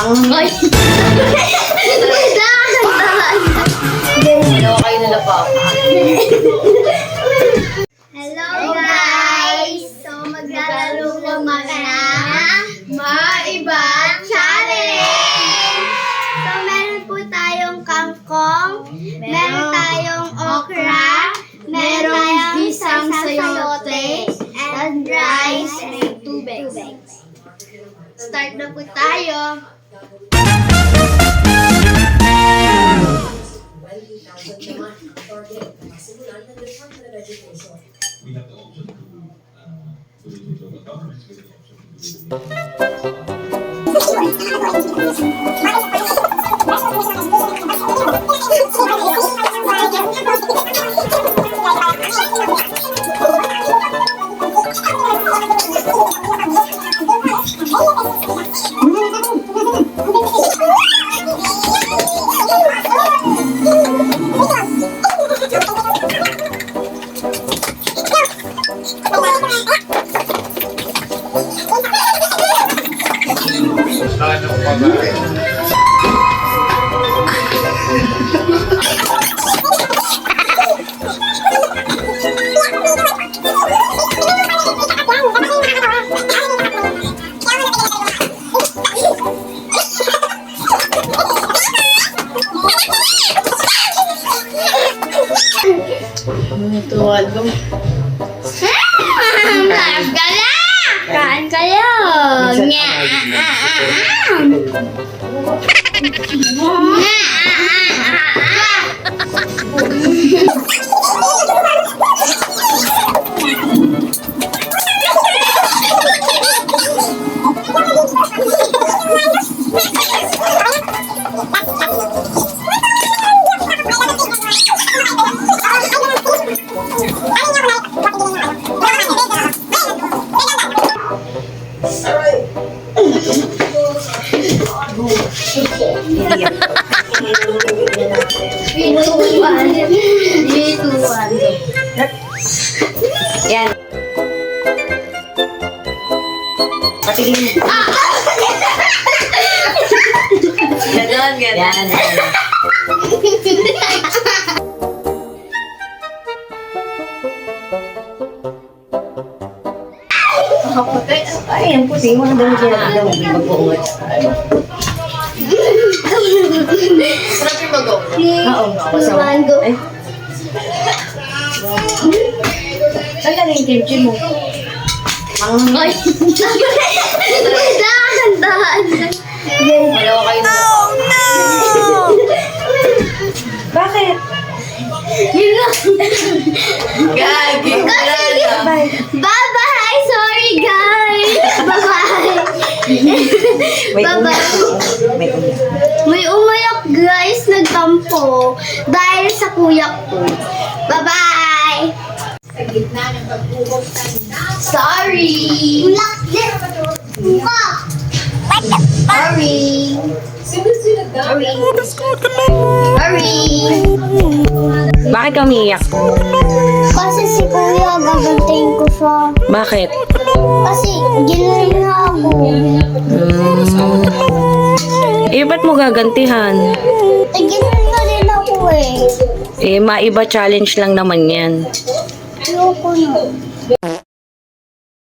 Ay! Hello kayo nila pa. Hello guys! So maglalaro naman ng Maiba Challenge! So meron po tayong kangkong, meron tayong okra, meron tayong isang sayote, and rice, and tubig. Start na po tayo! Tuwan ko. Kain kayo! Nya! Yan. Patigin. Ganon, ganon. Yan. Ay, ang puti mo. Ang dami dyan. Ang dami mag-uungat. Sarap yung mag-uungat. Oo. Mango. Saan ka na yung kimchi mo? Ay! Dahan-dahan! Dalawa kayo na. Oh, no! Bakit? Yun lang! Gagi! Bye-bye! Sorry guys! Bye-bye! May Bye-bye! umiyak. May umiyak. May umayak guys, nagtampo dahil sa kuya ko. Bye-bye! Sorry! Sorry! Sorry! Bakit ka umiiyak? Kasi si kuya, gagantayin ko siya. Bakit? Kasi ginawa niya ako. Eh, ba't mo gagantihan? Eh, ginawa niya rin ako eh. Eh, maiba challenge lang naman yan. Ayoko na.